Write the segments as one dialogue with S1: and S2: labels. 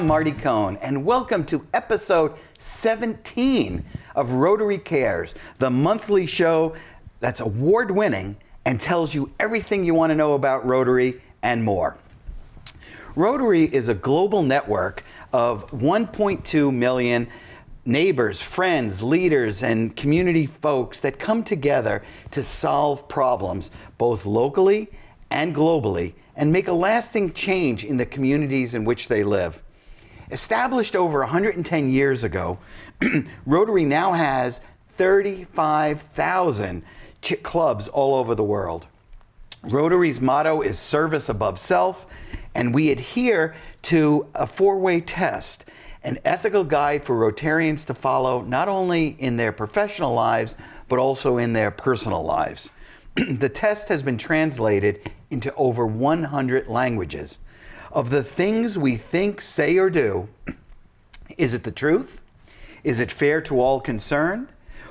S1: Marty Cohn, and welcome to episode 17 of Rotary Cares, the monthly show that's award-winning and tells you everything you want to know about Rotary and more. Rotary is a global network of 1.2 million neighbors, friends, leaders, and community folks that come together to solve problems both locally and globally and make a lasting change in the communities in which they live. Established over 110 years ago, Rotary now has 35,000 clubs all over the world. Rotary's motto is service above self, and we adhere to a four-way test, an ethical guide for Rotarians to follow not only in their professional lives, but also in their personal lives. The test has been translated into over 100 languages. Of the things we think, say, or do, is it the truth? Is it fair to all concerned?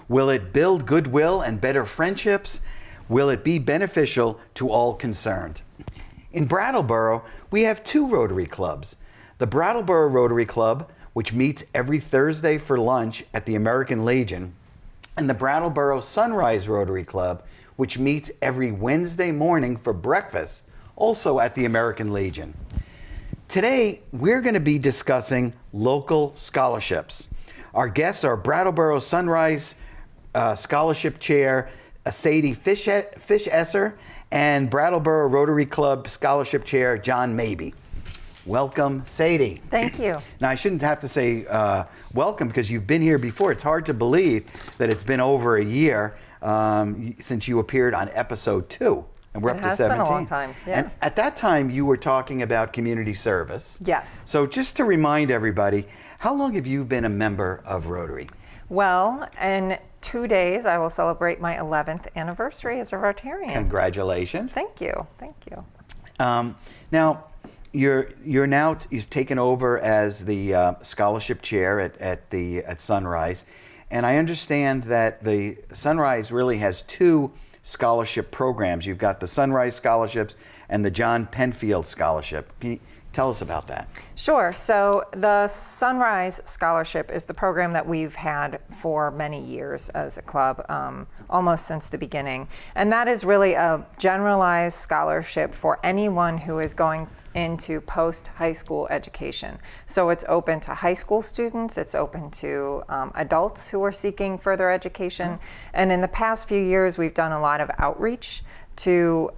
S1: Will it build goodwill and better friendships? Will it be beneficial to all concerned? In Brattleboro, we have two Rotary clubs. The Brattleboro Rotary Club, which meets every Thursday for lunch at the American Legion, and the Brattleboro Sunrise Rotary Club, which meets every Wednesday morning for breakfast, also at the American Legion. Today, we're going to be discussing local scholarships. Our guests are Brattleboro Sunrise Scholarship Chair Sadie Fischesser and Brattleboro Rotary Club Scholarship Chair John Mabie. Welcome, Sadie.
S2: Thank you.
S1: Now, I shouldn't have to say welcome because you've been here before. It's hard to believe that it's been over a year since you appeared on episode 2. And we're up to 17.
S2: It has been a long time, yeah.
S1: And at that time, you were talking about community service.
S2: Yes.
S1: So just to remind everybody, how long have you been a member of Rotary?
S2: Well, in 2 days, I will celebrate my 11th anniversary as a Rotarian.
S1: Congratulations.
S2: Thank you. Thank you.
S1: Now, you've taken over as the scholarship chair at Sunrise, and I understand that the Sunrise really has two scholarship programs. You've got the Sunrise Scholarships and the John Penfield Scholarship. Can you tell us about that?
S2: Sure. So the Sunrise Scholarship is the program that we've had for many years as a club, almost since the beginning. And that is really a generalized scholarship for anyone who is going into post-high school education. So it's open to high school students, it's open to adults who are seeking further education. And in the past few years, we've done a lot of outreach to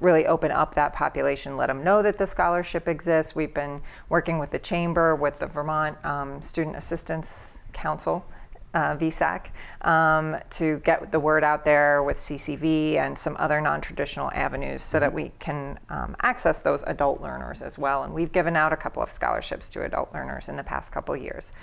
S2: really open up that population, let them know that the scholarship exists. We've been working with the Chamber, with the Vermont Student Assistance Council, VSAC, to get the word out there with CCV and some other non-traditional avenues so that we can access those adult learners as well. And we've given out a couple of scholarships to adult learners in the past couple of years.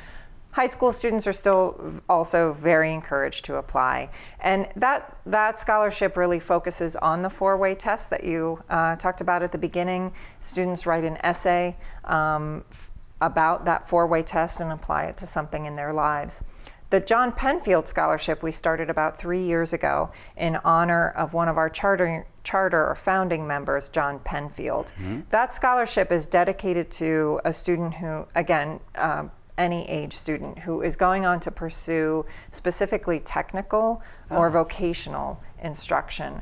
S2: High school students are still also very encouraged to apply. And that scholarship really focuses on the four-way test that you talked about at the beginning. Students write an essay about that four-way test and apply it to something in their lives. The John Penfield Scholarship we started about 3 years ago in honor of one of our charter or founding members, John Penfield. Mm-hmm. That scholarship is dedicated to a student who, again, any age student who is going on to pursue specifically technical or vocational instruction.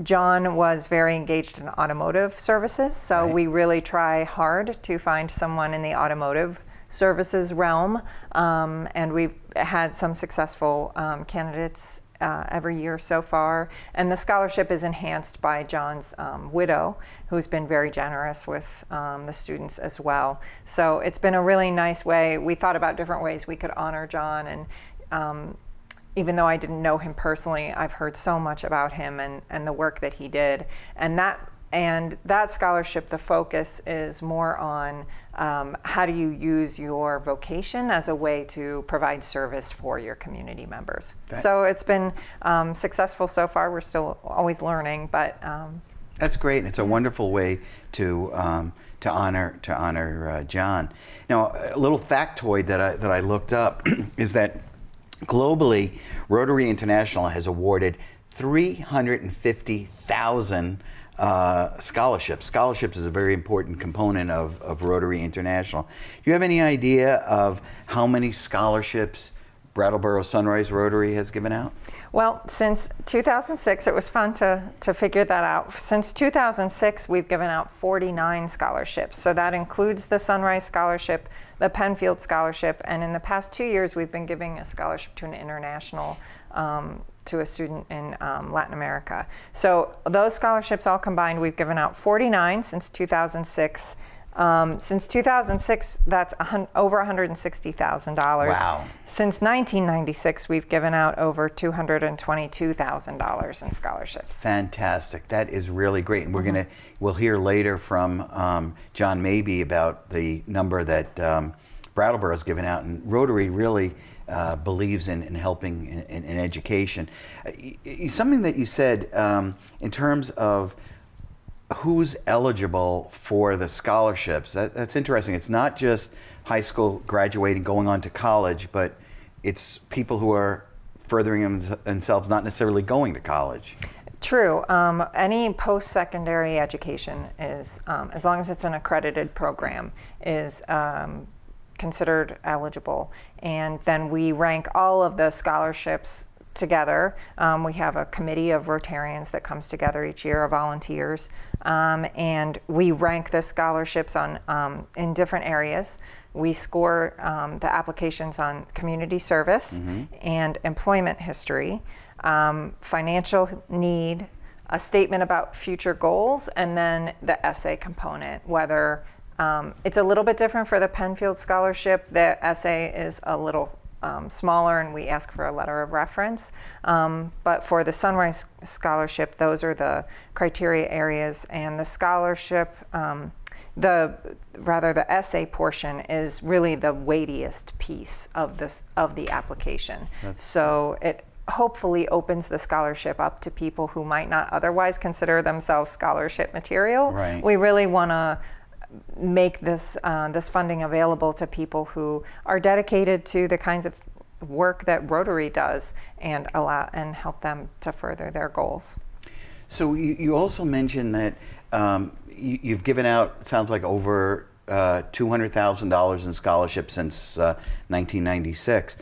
S2: John was very engaged in automotive services, so we really try hard to find someone in the automotive services realm, and we've had some successful candidates every year so far. And the scholarship is enhanced by John's widow, who's been very generous with the students as well. So it's been a really nice way. We thought about different ways we could honor John, and even though I didn't know him personally, I've heard so much about him and the work that he did. And that scholarship, the focus is more on how do you use your vocation as a way to provide service for your community members. So it's been successful so far. We're still always learning, but
S1: that's great. And it's a wonderful way to honor John. Now, a little factoid that I looked up is that globally, Rotary International has awarded 350,000 scholarships. Scholarships is a very important component of Rotary International. Do you have any idea of how many scholarships Brattleboro Sunrise Rotary has given out?
S2: Well, since 2006, it was fun to figure that out. Since 2006, we've given out 49 scholarships. So that includes the Sunrise Scholarship, the Penfield Scholarship, and in the past 2 years, we've been giving a scholarship to an international, to a student in Latin America. So those scholarships all combined, we've given out 49 since 2006. Since 2006, that's over $160,000.
S1: Wow.
S2: Since 1996, we've given out over $222,000 in scholarships.
S1: Fantastic. That is really great. And we'll hear later from John Mabie about the number that Brattleboro has given out. And Rotary really believes in helping in education. Something that you said in terms of who's eligible for the scholarships. That's interesting. It's not just high school graduating, going on to college, but it's people who are furthering themselves, not necessarily going to college.
S2: True. Any post-secondary education is, as long as it's an accredited program, is considered eligible. And then we rank all of the scholarships together. We have a committee of Rotarians that comes together each year, of volunteers, and we rank the scholarships on in different areas. We score the applications on community service and employment history, financial need, a statement about future goals, and then the essay component, whether it's a little bit different for the Penfield Scholarship. The essay is a little smaller, and we ask for a letter of reference. But for the Sunrise Scholarship, those are the criteria areas, and the scholarship, the essay portion is really the weightiest piece of the application. So it hopefully opens the scholarship up to people who might not otherwise consider themselves scholarship material.
S1: Right.
S2: We really want to make this funding available to people who are dedicated to the kinds of work that Rotary does, and help them to further their goals.
S1: So you also mentioned that you've given out, it sounds like, over $200,000 in scholarships since 1996.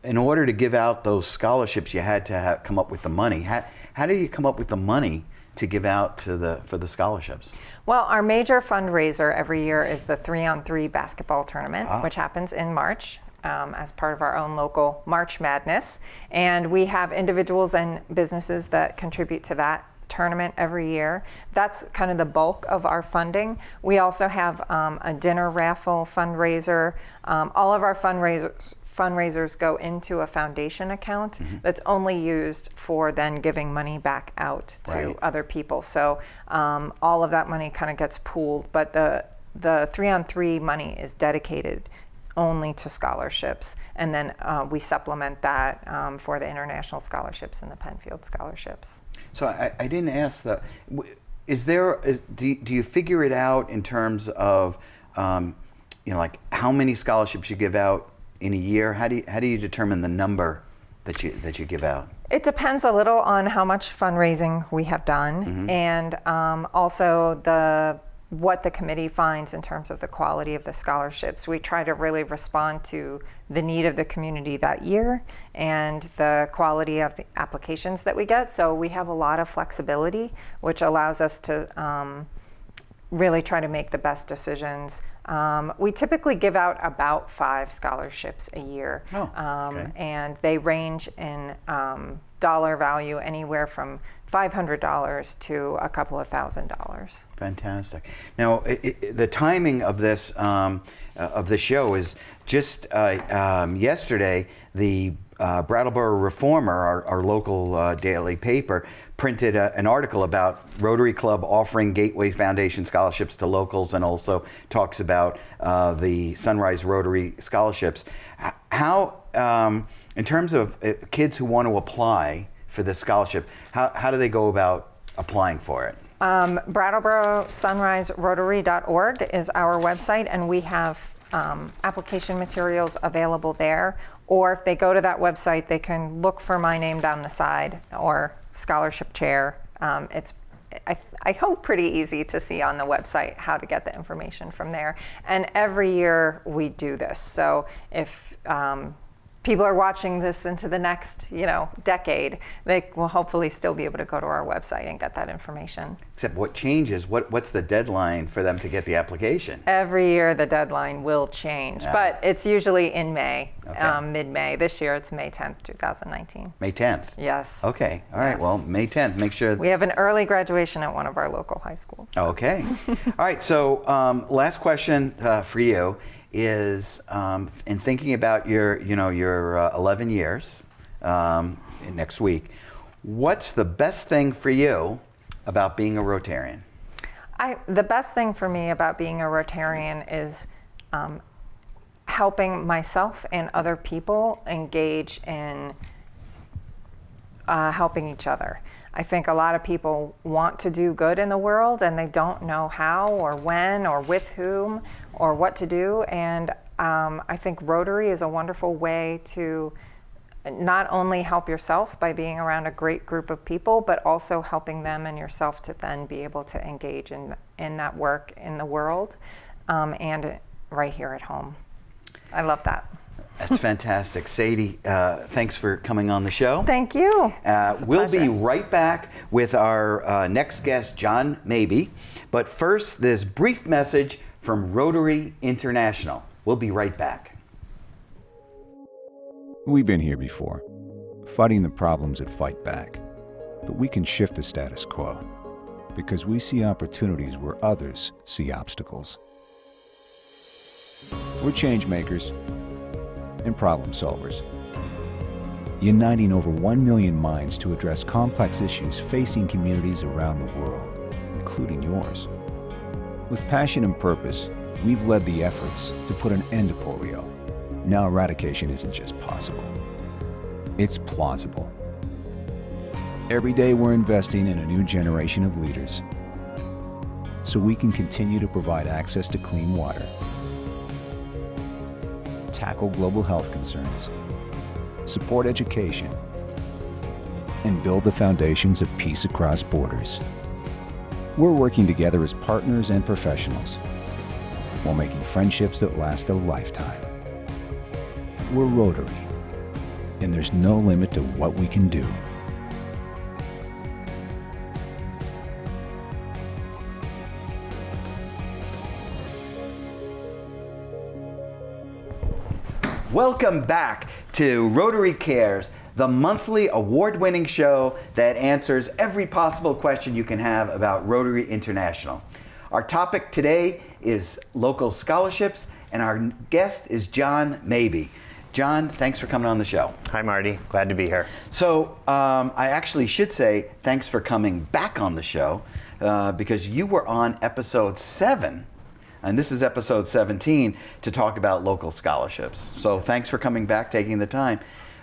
S1: In order to give out those scholarships, you had to come up with the money. How do you come up with the money to give out for the scholarships?
S2: Well, our major fundraiser every year is the 3-on-3 basketball tournament, which happens in March as part of our own local March Madness. And we have individuals and businesses that contribute to that tournament every year. That's kind of the bulk of our funding. We also have a dinner raffle fundraiser. All of our fundraisers go into a foundation account that's only used for then giving money back out to other people. So all of that money kind of gets pooled, but the 3-on-3 money is dedicated only to scholarships, and then we supplement that for the international scholarships and the Penfield scholarships.
S1: So I didn't ask do you figure it out in terms of like how many scholarships you give out in a year? How do you determine the number that you give out?
S2: It depends a little on how much fundraising we have done, and also what the committee finds in terms of the quality of the scholarships. We try to really respond to the need of the community that year and the quality of the applications that we get. So we have a lot of flexibility, which allows us to really try to make the best decisions. We typically give out about 5 scholarships a year, and they range in dollar value anywhere from $500 to a couple of $1,000s.
S1: Fantastic. Now, the timing of this show is just yesterday. The Brattleboro Reformer, our local daily paper, printed an article about Rotary Club offering Gateway Foundation scholarships to locals, and also talks about the Sunrise Rotary scholarships. How, in terms of kids who want to apply for this scholarship, how do they go about applying for it?
S2: Brattleboro Sunrise Rotary.org is our website, and we have application materials available there. Or if they go to that website, they can look for my name down the side, or scholarship chair. It's I hope pretty easy to see on the website how to get the information from there. And every year we do this. So if people are watching this into the next, decade, they will hopefully still be able to go to our website and get that information.
S1: Except what changes? What's the deadline for them to get the application?
S2: Every year the deadline will change, but it's usually in May, mid-May. This year it's May 10th, 2019.
S1: May 10th?
S2: Yes.
S1: Okay, all right, well, May 10th, make sure.
S2: We have an early graduation at one of our local high schools.
S1: Okay. All right, so last question for you is in thinking about your 11 years next week, what's the best thing for you about being a Rotarian?
S2: The best thing for me about being a Rotarian is helping myself and other people engage in helping each other. I think a lot of people want to do good in the world and they don't know how or when or with whom or what to do. And I think Rotary is a wonderful way to not only help yourself by being around a great group of people, but also helping them and yourself to then be able to engage in that work in the world and right here at home. I love that.
S1: That's fantastic. Sadie, thanks for coming on the show.
S2: Thank you.
S1: We'll be right back with our next guest, John Mabie. But first, this brief message from Rotary International. We'll be right back.
S3: We've been here before, fighting the problems that fight back. But we can shift the status quo, because we see opportunities where others see obstacles. We're change makers and problem solvers, uniting over 1 million minds to address complex issues facing communities around the world, including yours. With passion and purpose, we've led the efforts to put an end to polio. Now eradication isn't just possible, it's plausible. Every day we're investing in a new generation of leaders so we can continue to provide access to clean water, tackle global health concerns, support education, and build the foundations of peace across borders. We're working together as partners and professionals while making friendships that last a lifetime. We're Rotary, and there's no limit to what we can do.
S1: Welcome back to Rotary Cares, the monthly award-winning show that answers every possible question you can have about Rotary International. Our topic today is local scholarships, and our guest is John Mabie. John, thanks for coming on the show.
S4: Hi, Marty. Glad to be here.
S1: So I actually should say thanks for coming back on the show because you were on episode 7. And this is episode 17 to talk about local scholarships. So thanks for coming back, taking the time.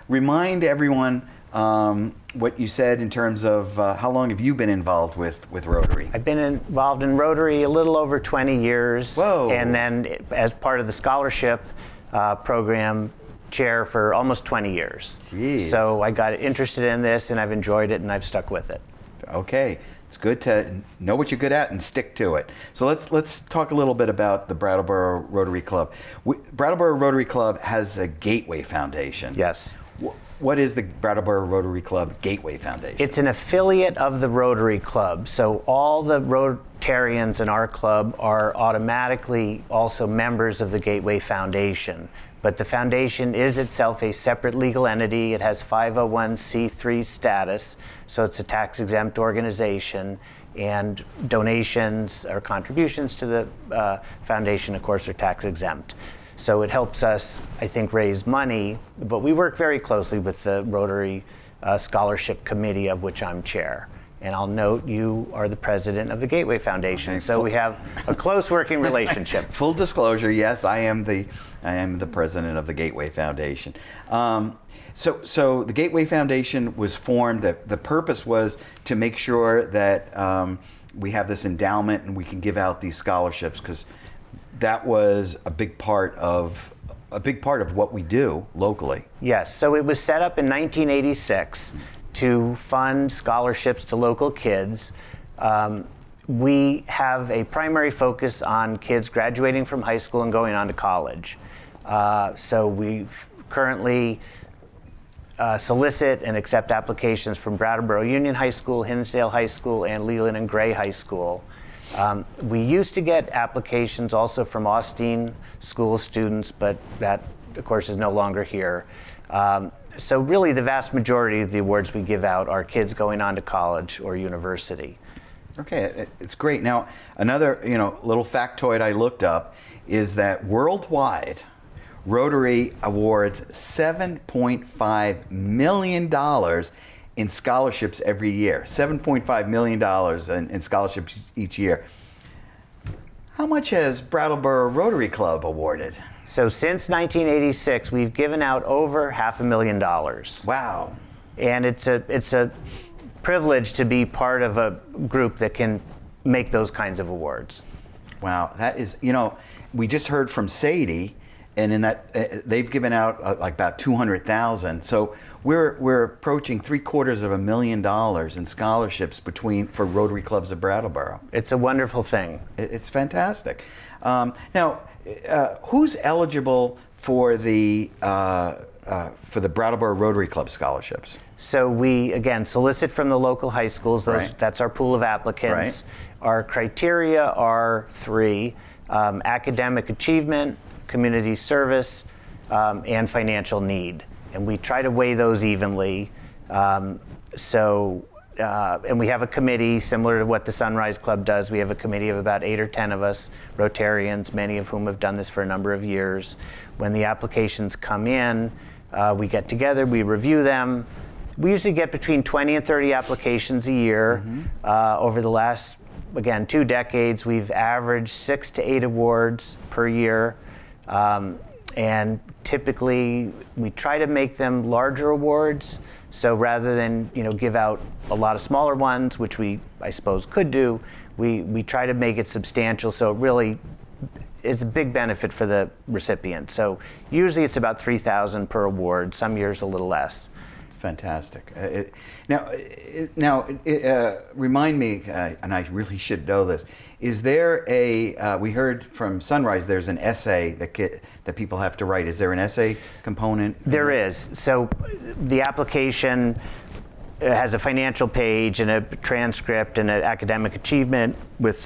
S1: Remind everyone what you said in terms of how long have you been involved with Rotary?
S4: I've been involved in Rotary a little over 20 years.
S1: Whoa.
S4: And then as part of the scholarship program, chair for almost 20 years.
S1: Jeez.
S4: So I got interested in this and I've enjoyed it and I've stuck with it.
S1: Okay. It's good to know what you're good at and stick to it. So let's talk a little bit about the Brattleboro Rotary Club. Brattleboro Rotary Club has a Gateway Foundation.
S4: Yes.
S1: What is the Brattleboro Rotary Club Gateway Foundation?
S4: It's an affiliate of the Rotary Club. So all the Rotarians in our club are automatically also members of the Gateway Foundation. But the foundation is itself a separate legal entity. It has 501c3 status, so it's a tax-exempt organization, and donations or contributions to the foundation, of course, are tax-exempt. So it helps us, I think, raise money, but we work very closely with the Rotary Scholarship Committee, of which I'm chair. And I'll note you are the president of the Gateway Foundation, okay, so we have a close working relationship.
S1: Full disclosure, yes, I am the president of the Gateway Foundation. So the Gateway Foundation was formed. The purpose was to make sure that we have this endowment and we can give out these scholarships, because that was a big part of what we do locally.
S4: Yes. So it was set up in 1986. To fund scholarships to local kids. We have a primary focus on kids graduating from high school and going on to college. So we currently solicit and accept applications from Brattleboro Union High School, Hinsdale High School, and Leland and Gray High School. We used to get applications also from Austin School students, but that, of course, is no longer here. So really, the vast majority of the awards we give out are kids going on to college or university.
S1: Okay, it's great. Now, another little factoid I looked up is that worldwide, Rotary awards $7.5 million in scholarships every year. $7.5 million in scholarships each year. How much has Brattleboro Rotary Club awarded?
S4: So since 1986, we've given out over $500,000.
S1: Wow.
S4: And it's a privilege to be part of a group that can make those kinds of awards.
S1: Wow, that is, we just heard from Sadie, and in that they've given out like about 200,000. So we're approaching $750,000 in scholarships for Rotary clubs of Brattleboro.
S4: It's a wonderful thing.
S1: It's fantastic. Now, who's eligible for the Brattleboro Rotary Club scholarships?
S4: So we, again, solicit from the local high schools.
S1: Right.
S4: That's our pool of applicants.
S1: Right.
S4: Our criteria are three: academic achievement, community service, and financial need. And we try to weigh those evenly. And we have a committee similar to what the Sunrise Club does. We have a committee of about 8 or 10 of us, Rotarians, many of whom have done this for a number of years. When the applications come in, we get together, we review them. We usually get between 20 and 30 applications a year. Over the last, again, 2 decades, we've averaged 6 to 8 awards per year. And typically, we try to make them larger awards. So rather than give out a lot of smaller ones, which we, I suppose, could do, we try to make it substantial. So it really is a big benefit for the recipient. So usually it's about $3,000 per award. Some years a little less.
S1: It's fantastic. Now, remind me, and I really should know this. Is there we heard from Sunrise, there's an essay that people have to write. Is there an essay component?
S4: There is. So the application has a financial page and a transcript and an academic achievement with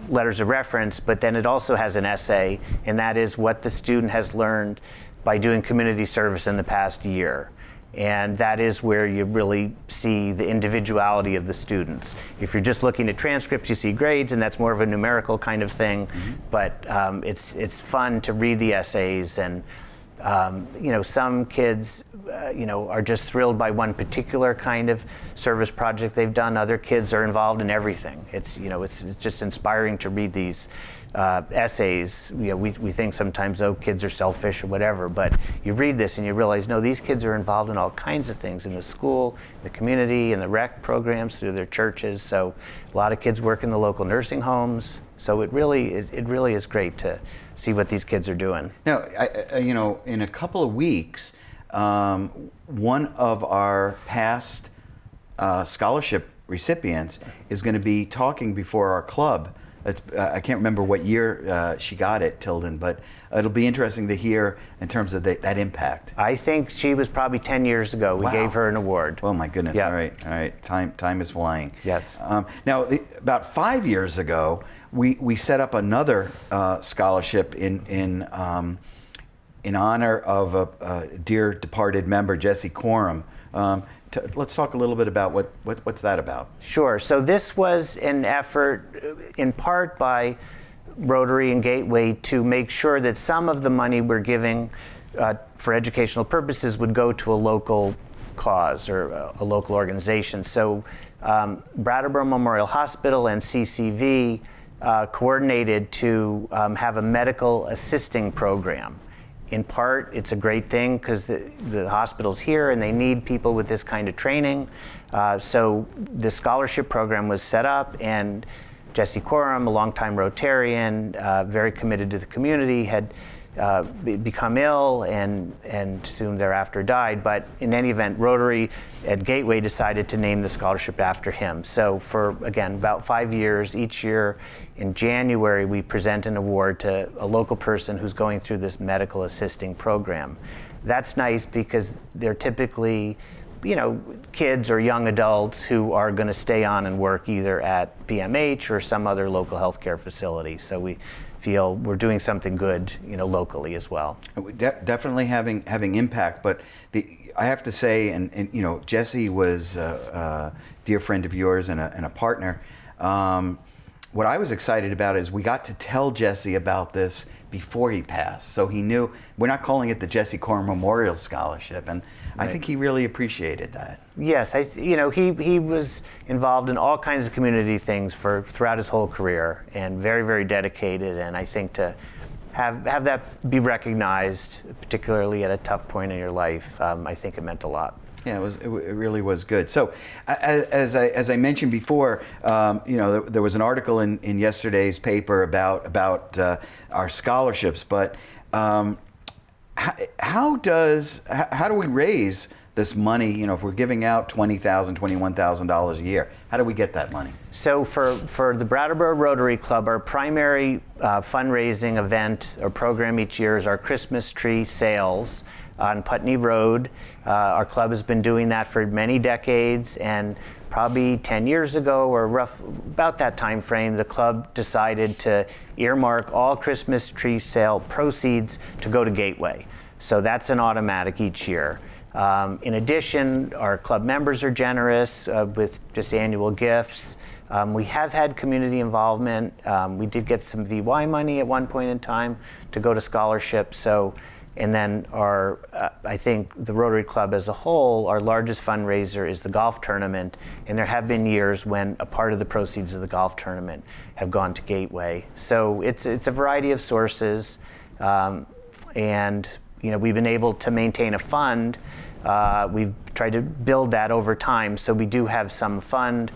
S4: letters of reference, but then it also has an essay, and that is what the student has learned by doing community service in the past year. And that is where you really see the individuality of the students. If you're just looking at transcripts, you see grades, and that's more of a numerical kind of thing. But it's fun to read the essays, and some kids are just thrilled by one particular kind of service project they've done. Other kids are involved in everything. It's just inspiring to read these essays. We think sometimes, oh, kids are selfish or whatever, but you read this and you realize, no, these kids are involved in all kinds of things in the school, the community, and the rec programs through their churches. So a lot of kids work in the local nursing homes. So it really is great to see what these kids are doing.
S1: Now, in a couple of weeks, one of our past scholarship recipients is going to be talking before our club. I can't remember what year she got it, Tilden, but it'll be interesting to hear in terms of that impact.
S4: I think she was probably 10 years ago. We gave her an award.
S1: Oh my goodness!
S4: Yeah.
S1: All right. Time is flying.
S4: Yes.
S1: Now, about 5 years ago, we set up another scholarship in honor of a dear departed member, Jesse Coram. Let's talk a little bit about what's that about.
S4: Sure. So this was an effort in part by Rotary and Gateway to make sure that some of the money we're giving for educational purposes would go to a local cause or a local organization. So Brattleboro Memorial Hospital and CCV coordinated to have a medical assisting program. In part, it's a great thing because the hospital's here and they need people with this kind of training. So the scholarship program was set up, and Jesse Coram, a longtime Rotarian, very committed to the community, had become ill and soon thereafter died. But in any event, Rotary at Gateway decided to name the scholarship after him. So for, again, about 5 years, each year in January, we present an award to a local person who's going through this medical assisting program. That's nice because they're typically, you know, kids or young adults who are going to stay on and work either at BMH or some other local healthcare facility. So we feel we're doing something good, you know, locally as well.
S1: Definitely having impact, but I have to say, and you know, Jesse was a dear friend of yours and a partner. What I was excited about is we got to tell Jesse about this before he passed, so he knew. We're not calling it the Jesse Corr Memorial Scholarship, and I think he really appreciated that.
S4: Yes, you know, he was involved in all kinds of community things throughout his whole career, and very, very dedicated. And I think to have that be recognized, particularly at a tough point in your life, I think it meant a lot.
S1: Yeah, it really was good. So, as I mentioned before, you know, there was an article in yesterday's paper about our scholarships, but how do we raise this money? You know, if we're giving out $20,000, $21,000 a year, how do we get that money?
S4: So for the Brattleboro Rotary Club, our primary fundraising event or program each year is our Christmas tree sales on Putney Road. Our club has been doing that for many decades, and probably 10 years ago or about that time frame, the club decided to earmark all Christmas tree sale proceeds to go to Gateway. So that's an automatic each year. In addition, our club members are generous with just annual gifts. We have had community involvement. We did get some VY money at one point in time to go to scholarships. So, and then I think the Rotary Club as a whole, our largest fundraiser is the golf tournament. And there have been years when a part of the proceeds of the golf tournament have gone to Gateway. So it's a variety of sources. And you know, we've been able to maintain a fund. We've tried to build that over time. So we do have some fund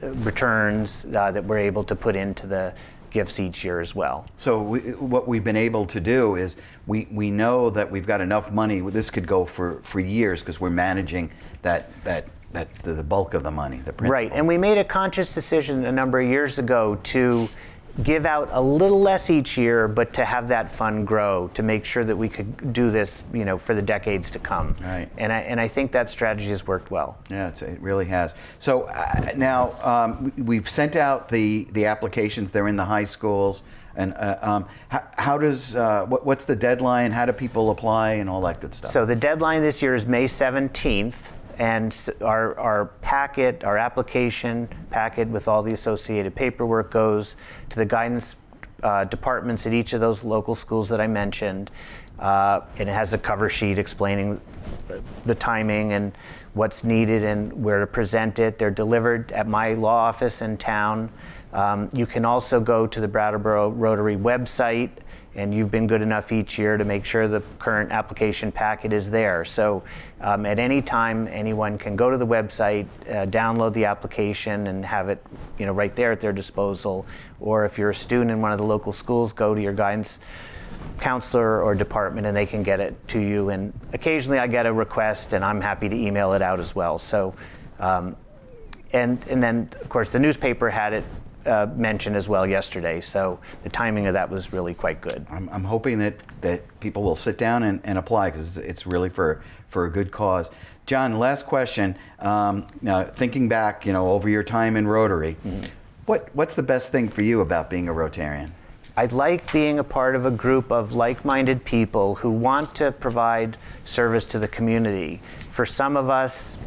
S4: returns that we're able to put into the gifts each year as well. So
S1: what we've been able to do is we know that we've got enough money. This could go for years because we're managing the bulk of the money, the principal.
S4: Right, and we made a conscious decision a number of years ago to give out a little less each year, but to have that fund grow, to make sure that we could do this, you know, for the decades to come.
S1: Right.
S4: And I think that strategy has worked well.
S1: Yeah, it really has. So now we've sent out the applications. They're in the high schools. And how does what's the deadline? How do people apply and all that good stuff?
S4: So the deadline this year is May 17th. And our packet, our application packet with all the associated paperwork goes to the guidance departments at each of those local schools that I mentioned. And it has a cover sheet explaining the timing and what's needed and where to present it. They're delivered at my law office in town. You can also go to the Brattleboro Rotary website, and you've been good enough each year to make sure the current application packet is there. So at any time, anyone can go to the website, download the application, and have it, you know, right there at their disposal. Or if you're a student in one of the local schools, go to your guidance counselor or department, and they can get it to you. And occasionally, I get a request, and I'm happy to email it out as well. So, and then of course the newspaper had it mentioned as well yesterday, so the timing of that was really quite good.
S1: I'm hoping that people will sit down and apply, because it's really for a good cause. John, last question. Now, thinking back, you know, over your time in Rotary, what's the best thing for you about being a Rotarian?
S4: I like being a part of a group of like-minded people who want to provide service to the community. For some of us,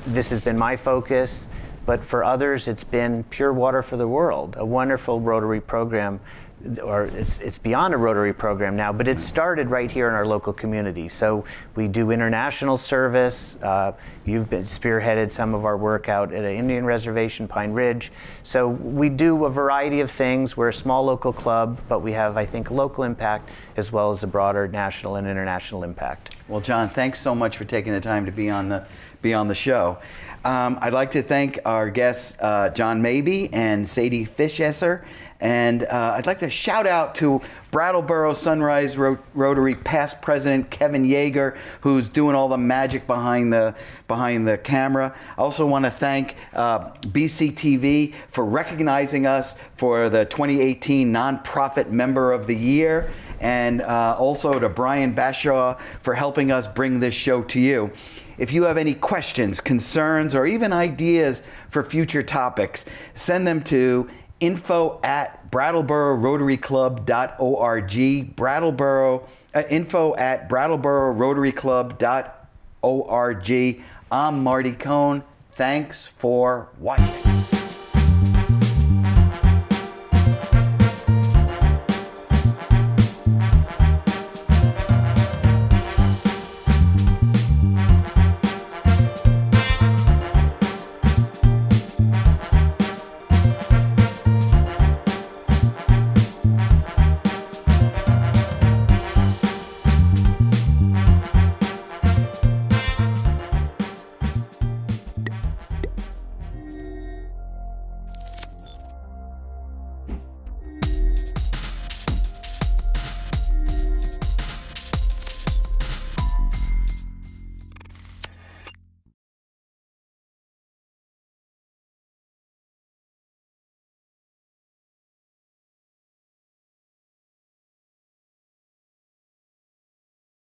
S4: this has been my focus. But for others, it's been Pure Water for the World, a wonderful Rotary program, or it's beyond a Rotary program now, but it started right here in our local community. So we do international service. You've been spearheaded some of our work out at an Indian reservation, Pine Ridge. So we do a variety of things. We're a small local club, but we have, I think, a local impact as well as a broader national and international impact.
S1: Well, John, thanks so much for taking the time to be on the show. I'd like to thank our guests, John Mabie and Sadie Fischesser. And I'd like to shout out to Brattleboro Sunrise Rotary past president Kevin Yeager, who's doing all the magic behind the camera. I also want to thank BCTV for recognizing us for the 2018 Nonprofit Member of the Year, and also to Brian Bashaw for helping us bring this show to you. If you have any questions, concerns, or even ideas for future topics, send them to info@BrattleboroRotaryClub.org, info@BrattleboroRotaryClub.org. I'm Marty Cohn. Thanks for watching.